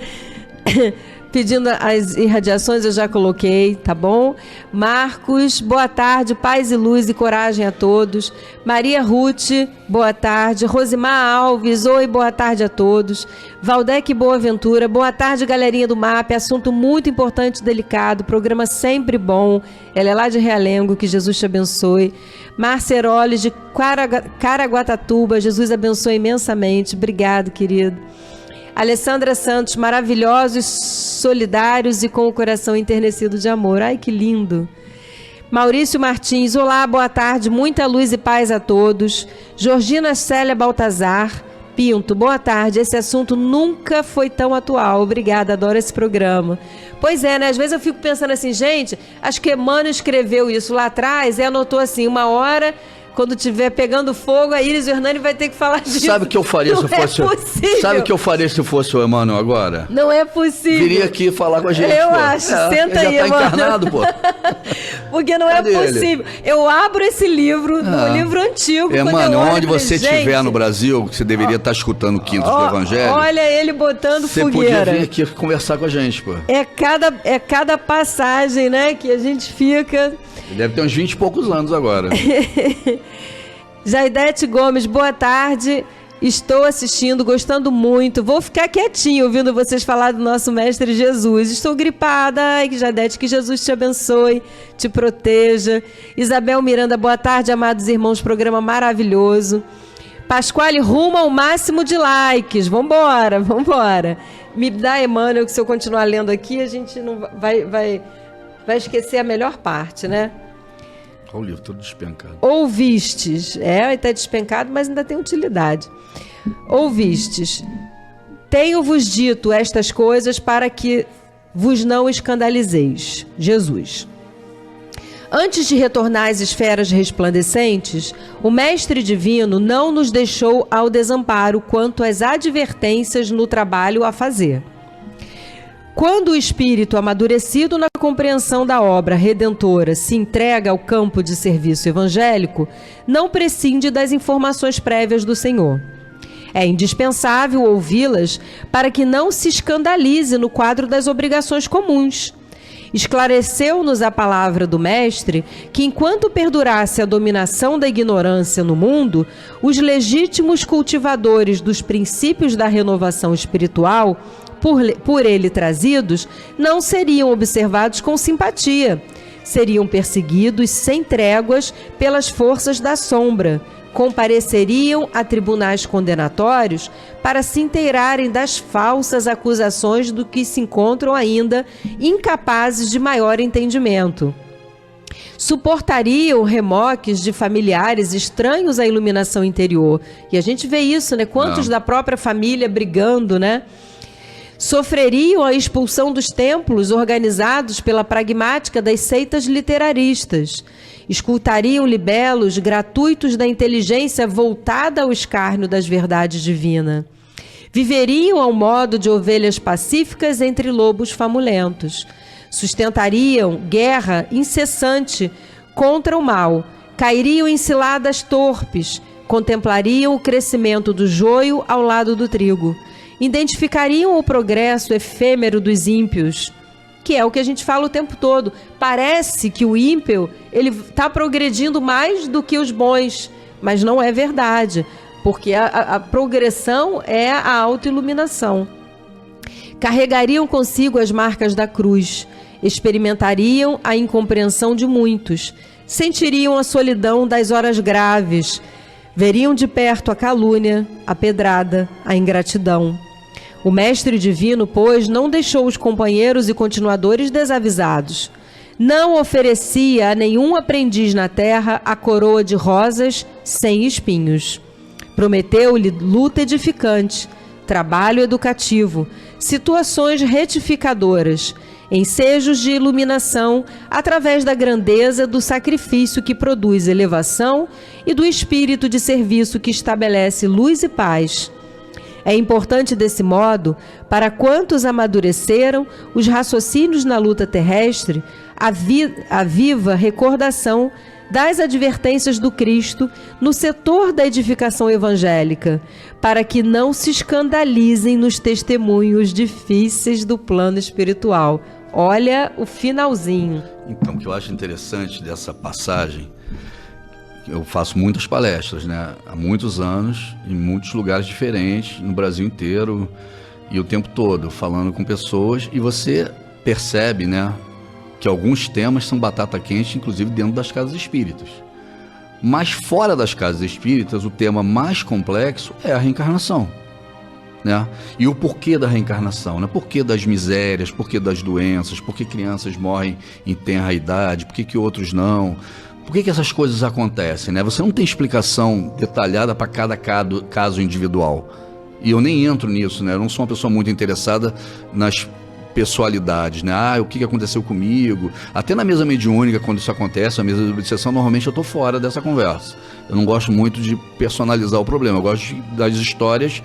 pedindo as irradiações, eu já coloquei, tá bom? Marcos, boa tarde, paz e luz e coragem a todos. Maria Ruth, boa tarde. Rosimar Alves, oi, boa tarde a todos. Valdec Boaventura, boa tarde, galerinha do MAP, assunto muito importante e delicado, programa sempre bom. Ela é lá de Realengo, que Jesus te abençoe. Marceroles de Caraguatatuba, Jesus abençoe imensamente. Obrigado, querido. Alessandra Santos, maravilhosos, solidários e com o coração enternecido de amor. Ai, que lindo. Maurício Martins, olá, boa tarde, muita luz e paz a todos. Georgina Célia Baltazar Pinto, boa tarde, esse assunto nunca foi tão atual. Obrigada, adoro esse programa. Pois é, né? Às vezes eu fico pensando assim, gente, acho que Emmanuel escreveu isso lá atrás e anotou assim, 1 hora quando estiver pegando fogo, a Iris e o Hernani vai ter que falar disso. Sabe o que eu faria se eu fosse... possível. Sabe o que eu faria se fosse o Emmanuel agora? Não é possível. Viria aqui falar com a gente. Eu pô. acho. Senta aí, ele já tá Emmanuel. encarnado, pô. Porque não Cadê é possível. Eu abro esse livro, um livro antigo. Emmanuel, onde você estiver estiver no Brasil, você deveria estar escutando o Quintos do Evangelho. Olha ele botando você fogueira. Você podia vir aqui conversar com a gente, pô. É cada passagem, né, que a gente fica... Ele deve ter uns 20 e poucos anos agora. Jaidete Gomes, boa tarde. Estou assistindo, gostando muito. Vou ficar quietinho ouvindo vocês falar do nosso Mestre Jesus. Estou gripada. Ai, Jaidete, que Jesus te abençoe, te proteja. Isabel Miranda, boa tarde, amados irmãos. Programa maravilhoso. Pasquale, rumo ao máximo de likes. Vambora. Me dá, Emmanuel, que se eu continuar lendo aqui, a gente não vai esquecer a melhor parte, né? Olha o livro todo despencado. Ouvistes. Está despencado, mas ainda tem utilidade. Ouvistes. Tenho-vos dito estas coisas para que vos não escandalizeis. Jesus. Antes de retornar às esferas resplandecentes, o Mestre Divino não nos deixou ao desamparo quanto às advertências no trabalho a fazer. Quando o espírito amadurecido na compreensão da obra redentora se entrega ao campo de serviço evangélico, não prescinde das informações prévias do Senhor. É indispensável ouvi-las para que não se escandalize no quadro das obrigações comuns. Esclareceu-nos a palavra do Mestre que, enquanto perdurasse a dominação da ignorância no mundo, os legítimos cultivadores dos princípios da renovação espiritual, por ele trazidos, não seriam observados com simpatia. Seriam perseguidos sem tréguas pelas forças da sombra. Compareceriam a tribunais condenatórios para se inteirarem das falsas acusações do que se encontram ainda incapazes de maior entendimento. Suportariam remoques de familiares estranhos à iluminação interior. E a gente vê isso, né? Quantos da própria família brigando, né? Sofreriam a expulsão dos templos organizados pela pragmática das seitas literaristas. Escutariam libelos gratuitos da inteligência voltada ao escárnio das verdades divinas. Viveriam ao modo de ovelhas pacíficas entre lobos famulentos. Sustentariam guerra incessante contra o mal. Cairiam em ciladas torpes. Contemplariam o crescimento do joio ao lado do trigo. Identificariam o progresso efêmero dos ímpios, que é o que a gente fala o tempo todo. Parece que o ímpio ele está progredindo mais do que os bons, mas não é verdade, porque a progressão é a autoiluminação. Carregariam consigo as marcas da cruz, experimentariam a incompreensão de muitos, sentiriam a solidão das horas graves, veriam de perto a calúnia, a pedrada, a ingratidão. O Mestre Divino, pois, não deixou os companheiros e continuadores desavisados. Não oferecia a nenhum aprendiz na terra a coroa de rosas sem espinhos. Prometeu-lhe luta edificante, trabalho educativo, situações retificadoras, ensejos de iluminação através da grandeza do sacrifício que produz elevação e do espírito de serviço que estabelece luz e paz. É importante, desse modo, para quantos amadureceram os raciocínios na luta terrestre, a viva recordação das advertências do Cristo no setor da edificação evangélica, para que não se escandalizem nos testemunhos difíceis do plano espiritual. Olha o finalzinho. Então, o que eu acho interessante dessa passagem, eu faço muitas palestras, né? Há muitos anos, em muitos lugares diferentes, no Brasil inteiro, e o tempo todo, falando com pessoas, e você percebe, né, que alguns temas são batata quente, inclusive dentro das casas espíritas. Mas fora das casas espíritas, o tema mais complexo é a reencarnação, né? E o porquê da reencarnação, né? Porquê das misérias, porquê das doenças, por que crianças morrem em tenra idade, por que outros não... Por que essas coisas acontecem, né? Você não tem explicação detalhada para cada caso individual. E eu nem entro nisso, né? Eu não sou uma pessoa muito interessada nas pessoalidades, né? O que aconteceu comigo? Até na mesa mediúnica, quando isso acontece, a mesa de obsessão, normalmente eu estou fora dessa conversa. Eu não gosto muito de personalizar o problema, eu gosto das histórias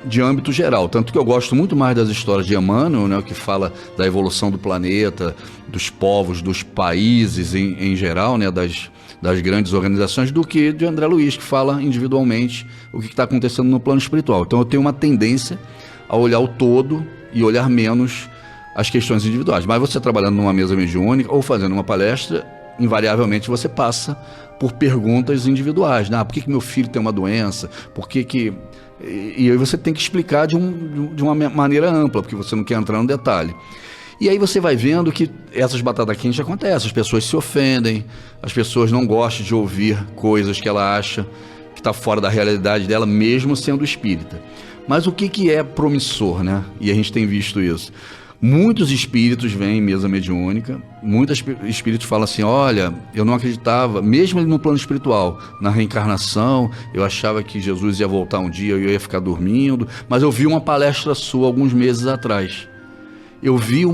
de âmbito geral, tanto que eu gosto muito mais das histórias de Emmanuel, né, que fala da evolução do planeta, dos povos, dos países em geral, né, das grandes organizações, do que de André Luiz, que fala individualmente o que está acontecendo no plano espiritual. Então eu tenho uma tendência a olhar o todo e olhar menos as questões individuais. Mas você trabalhando numa mesa mediúnica ou fazendo uma palestra, invariavelmente você passa por perguntas individuais, né? Por que meu filho tem uma doença? Por que... E aí você tem que explicar de uma maneira ampla, porque você não quer entrar no detalhe. E aí você vai vendo que essas batatas quentes acontecem, as pessoas se ofendem, as pessoas não gostam de ouvir coisas que ela acha que está fora da realidade dela, mesmo sendo espírita. Mas o que é promissor, né? E a gente tem visto isso. Muitos espíritos vêm em mesa mediúnica, muitos espíritos falam assim, olha, eu não acreditava, mesmo no plano espiritual, na reencarnação, eu achava que Jesus ia voltar um dia, eu ia ficar dormindo, mas eu vi uma palestra sua alguns meses atrás. Eu vi um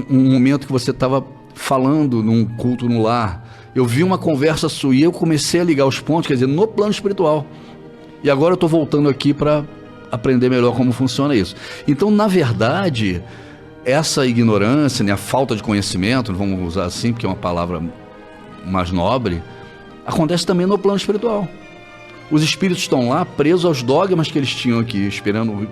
momento que você estava falando num culto no lar, eu vi uma conversa sua e eu comecei a ligar os pontos, quer dizer, no plano espiritual. E agora eu estou voltando aqui para aprender melhor como funciona isso. Então, na verdade, essa ignorância, né, a falta de conhecimento, vamos usar assim, porque é uma palavra mais nobre, acontece também no plano espiritual. Os espíritos estão lá presos aos dogmas que eles tinham aqui, esperando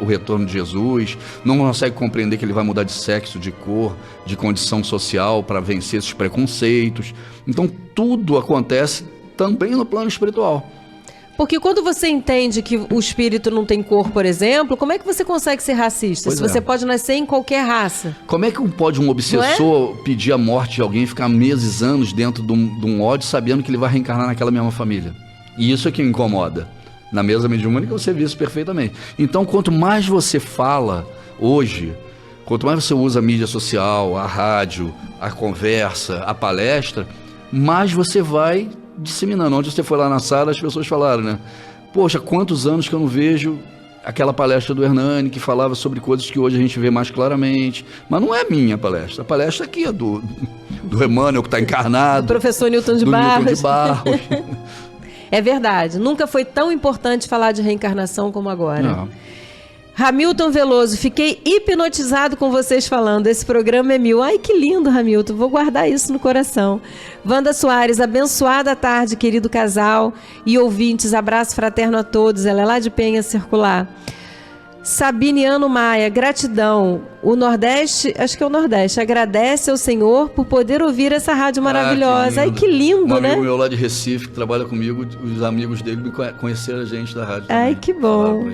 o retorno de Jesus, não conseguem compreender que ele vai mudar de sexo, de cor, de condição social para vencer esses preconceitos. Então tudo acontece também no plano espiritual. Porque quando você entende que o espírito não tem cor, por exemplo, como é que você consegue ser racista? Se você pode nascer em qualquer raça. Como é que pode um obsessor pedir a morte de alguém e ficar meses, anos dentro de um ódio, sabendo que ele vai reencarnar naquela mesma família? E isso é que incomoda. Na mesa mediúnica você vê isso perfeitamente. Então, quanto mais você fala hoje, quanto mais você usa a mídia social, a rádio, a conversa, a palestra, mais você vai disseminando. Onde você foi lá na sala, as pessoas falaram, né? Poxa, quantos anos que eu não vejo aquela palestra do Hernani que falava sobre coisas que hoje a gente vê mais claramente. Mas não é minha palestra. A palestra aqui é do Emmanuel, que está encarnado. Do professor Newton de Barros. Newton de Barros. É verdade. Nunca foi tão importante falar de reencarnação como agora. Não. Hamilton Veloso, fiquei hipnotizado com vocês falando. Esse programa é meu. Ai, que lindo, Hamilton. Vou guardar isso no coração. Wanda Soares, abençoada tarde, querido casal e ouvintes. Abraço fraterno a todos. Ela é lá de Penha Circular. Sabiniano Maia, gratidão. O Nordeste, acho que é o Nordeste, agradece ao Senhor por poder ouvir essa rádio maravilhosa. Ai, que lindo, né? Um amigo meu lá de Recife, que trabalha comigo, os amigos dele me conheceram a gente da rádio. Ai, também. Que bom.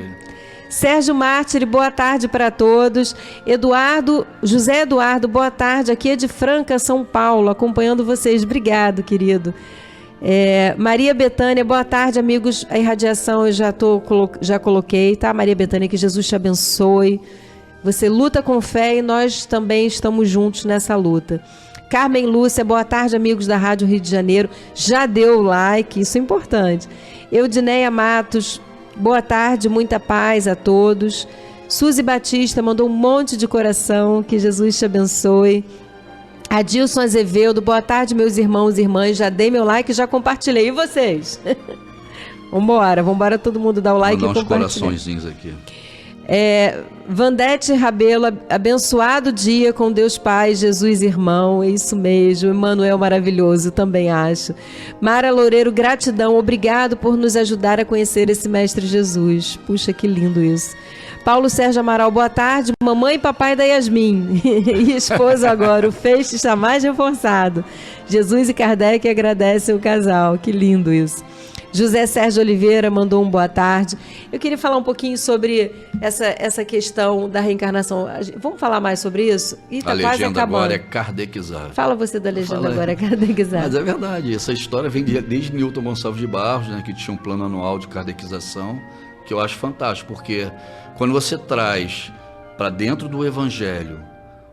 Sérgio Mártir, boa tarde para todos. José Eduardo, boa tarde. Aqui é de Franca, São Paulo, acompanhando vocês. Obrigado, querido. Maria Betânia, boa tarde, amigos. A irradiação eu já coloquei, tá? Maria Betânia, que Jesus te abençoe. Você luta com fé e nós também estamos juntos nessa luta. Carmen Lúcia, boa tarde, amigos da Rádio Rio de Janeiro. Já deu o like, isso é importante. Eudineia Matos, boa tarde, muita paz a todos. Suzy Batista mandou um monte de coração, que Jesus te abençoe. Adilson Azevedo, boa tarde, meus irmãos e irmãs. Já dei meu like e já compartilhei. E vocês? Vambora todo mundo dar o like e compartilhar. Vou dar uns coraçõezinhos aqui. Vandete Rabelo, abençoado dia com Deus Pai, Jesus irmão, é isso mesmo. Emmanuel maravilhoso, também acho. Mara Loureiro, gratidão, obrigado por nos ajudar a conhecer esse Mestre Jesus. Puxa, que lindo isso. Paulo Sérgio Amaral, boa tarde. Mamãe e papai da Yasmin. E esposo agora, o feixe está mais reforçado. Jesus e Kardec agradecem o casal. Que lindo isso. José Sérgio Oliveira mandou um boa tarde. Eu queria falar um pouquinho sobre essa questão da reencarnação. Vamos falar mais sobre isso? A legenda agora é kardecizar. Fala você da legenda agora, é kardecizar. Mas é verdade, essa história vem desde Newton Gonçalves de Barros, né, que tinha um plano anual de kardecização, que eu acho fantástico, porque quando você traz para dentro do Evangelho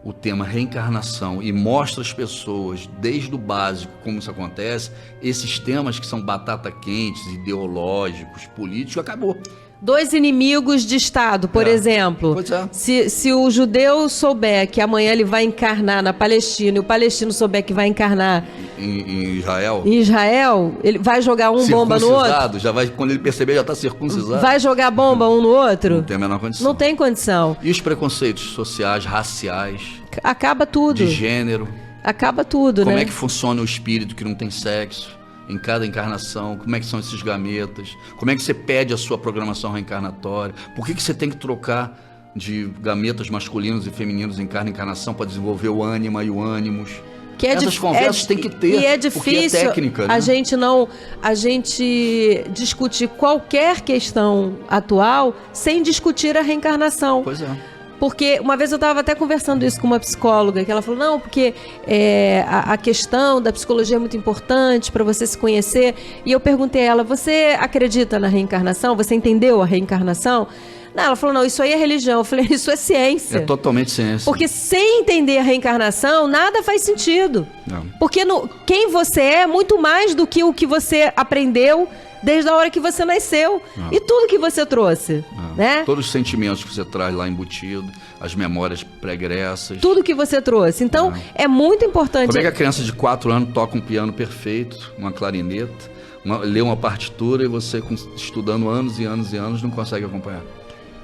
o tema reencarnação e mostra às pessoas, desde o básico, como isso acontece, esses temas que são batata quentes, ideológicos, políticos, acabou. dois inimigos de Estado, por exemplo. Pois é. Se o judeu souber que amanhã ele vai encarnar na Palestina e o palestino souber que vai encarnar Em Israel, em Israel, ele vai jogar um bomba no outro? circuncisado, já vai, quando ele perceber, já está circuncisado. Vai jogar bomba um no outro? Não tem a menor condição. Não tem condição. E os preconceitos sociais, raciais, Acaba tudo. de gênero? Acaba tudo, Como né? é que funciona o espírito que não tem sexo em cada encarnação? Como é que são esses gametas? Como é que você pede a sua programação reencarnatória? Por que você tem que trocar de gametas masculinos e femininos em cada encarnação para desenvolver o ânima e o ânimos? Que Essas conversas tem que ter, e é porque difícil é técnica, né? a gente discutir qualquer questão atual sem discutir a reencarnação. Pois é. Porque uma vez eu estava até conversando isso com uma psicóloga, que ela falou, não, porque a questão da psicologia é muito importante para você se conhecer. E eu perguntei a ela, você acredita na reencarnação? Você entendeu a reencarnação? Não, ela falou, não, isso aí é religião. Eu falei, isso é ciência. É totalmente ciência. Porque sem entender a reencarnação, nada faz sentido. Não. Porque quem você é muito mais do que o que você aprendeu desde a hora que você nasceu. Não. E tudo que você trouxe. Não. Né? Todos os sentimentos que você traz lá embutido, as memórias pregressas. Tudo que você trouxe. Então, é muito importante. Como é que a criança de 4 anos toca um piano perfeito, uma clarineta, lê uma partitura e você, estudando anos e anos e anos, não consegue acompanhar?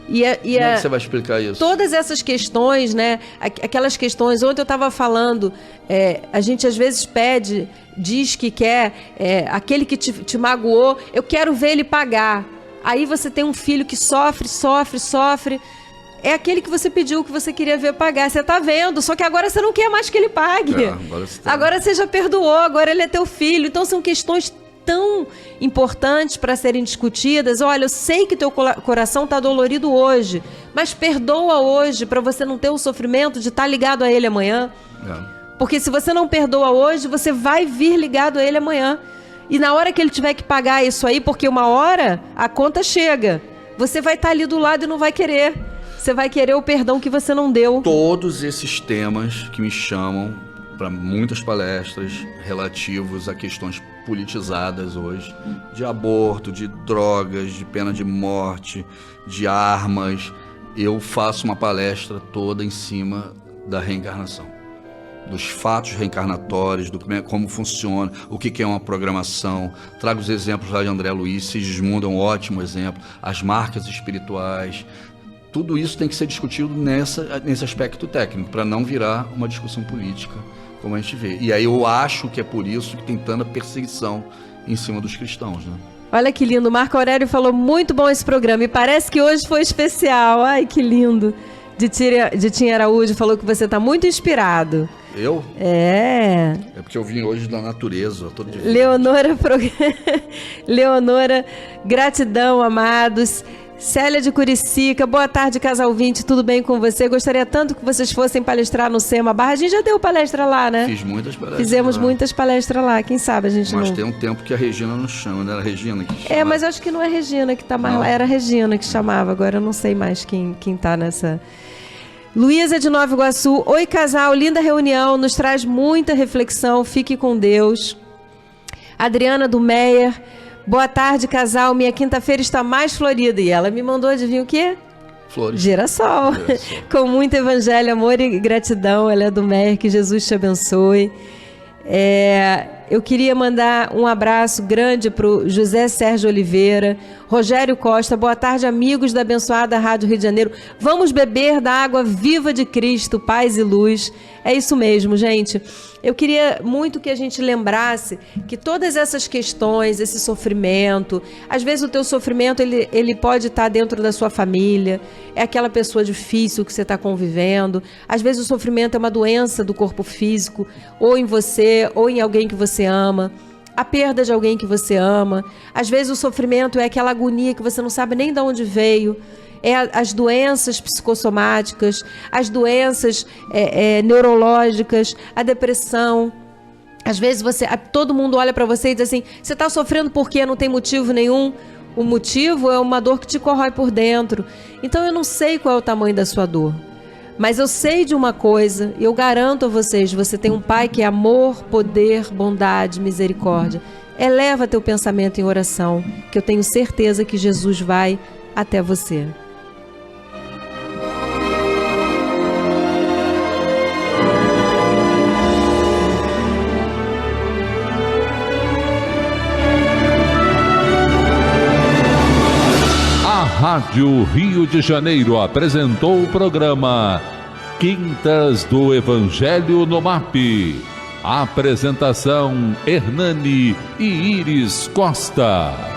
Como é que você vai explicar isso? Todas essas questões, né? Aquelas questões. Ontem eu estava falando, a gente às vezes diz que quer, aquele que te magoou, eu quero ver ele pagar. Aí você tem um filho que sofre. É aquele que você pediu, que você queria ver pagar. Você tá vendo, só que agora você não quer mais que ele pague. Agora você já perdoou, agora ele é teu filho. Então são questões tão importantes para serem discutidas. Olha, eu sei que teu coração está dolorido hoje, mas perdoa hoje para você não ter o sofrimento de estar ligado a ele amanhã. Porque se você não perdoa hoje, você vai vir ligado a ele amanhã. E na hora que ele tiver que pagar isso aí, porque uma hora a conta chega, você vai estar ali do lado e não vai querer. Você vai querer o perdão que você não deu. Todos esses temas que me chamam para muitas palestras relativos a questões politizadas hoje, de aborto, de drogas, de pena de morte, de armas, eu faço uma palestra toda em cima da reencarnação, dos fatos reencarnatórios, como funciona, o que é uma programação. Trago os exemplos lá de André Luiz, Sigismundo é um ótimo exemplo, as marcas espirituais. Tudo isso tem que ser discutido nesse aspecto técnico, para não virar uma discussão política, como a gente vê. E aí eu acho que é por isso que tem tanta perseguição em cima dos cristãos, né? Olha que lindo, Marco Aurélio falou muito bom esse programa e parece que hoje foi especial. Ai, que lindo. Ditinha Araújo falou que você está muito inspirado. Eu? É porque eu vim hoje da natureza, todo dia. Leonora, gratidão, amados. Célia de Curicica, boa tarde, casal 20, tudo bem com você? Gostaria tanto que vocês fossem palestrar no SEMA Barra. A gente já deu palestra lá, né? Fiz muitas palestras. Fizemos lá. muitas palestras lá, quem sabe a gente Mas não... tem um tempo que a Regina não chama, né? Era a Regina que chama. mas eu acho que não é Regina que tá mais lá, era a Regina que chamava, agora eu não sei mais quem tá nessa... Luísa de Nova Iguaçu, oi casal, linda reunião, nos traz muita reflexão, fique com Deus. Adriana do Meyer, boa tarde, casal. Minha quinta-feira está mais florida. E ela me mandou, adivinha o quê? Flores. Girassol. Com muito evangelho, amor e gratidão. Ela é do Meyer, que Jesus te abençoe. Eu queria mandar um abraço grande para o José Sérgio Oliveira, Rogério Costa. Boa tarde, amigos da abençoada Rádio Rio de Janeiro. Vamos beber da água viva de Cristo, paz e luz. É isso mesmo, gente. Eu queria muito que a gente lembrasse que todas essas questões, esse sofrimento, às vezes o teu sofrimento ele pode estar dentro da sua família, é aquela pessoa difícil que você está convivendo, às vezes o sofrimento é uma doença do corpo físico, ou em você, ou em alguém que você ama, a perda de alguém que você ama, às vezes o sofrimento é aquela agonia que você não sabe nem de onde veio, as doenças psicossomáticas, as doenças neurológicas, a depressão. Às vezes todo mundo olha para você e diz assim, você está sofrendo porque não tem motivo nenhum. O motivo é uma dor que te corrói por dentro. Então eu não sei qual é o tamanho da sua dor, mas eu sei de uma coisa, e eu garanto a vocês, você tem um Pai que é amor, poder, bondade, misericórdia. Eleva teu pensamento em oração, que eu tenho certeza que Jesus vai até você. A Rádio Rio de Janeiro apresentou o programa Quintas do Evangelho no MAP. Apresentação: Hernani e Iris Costa.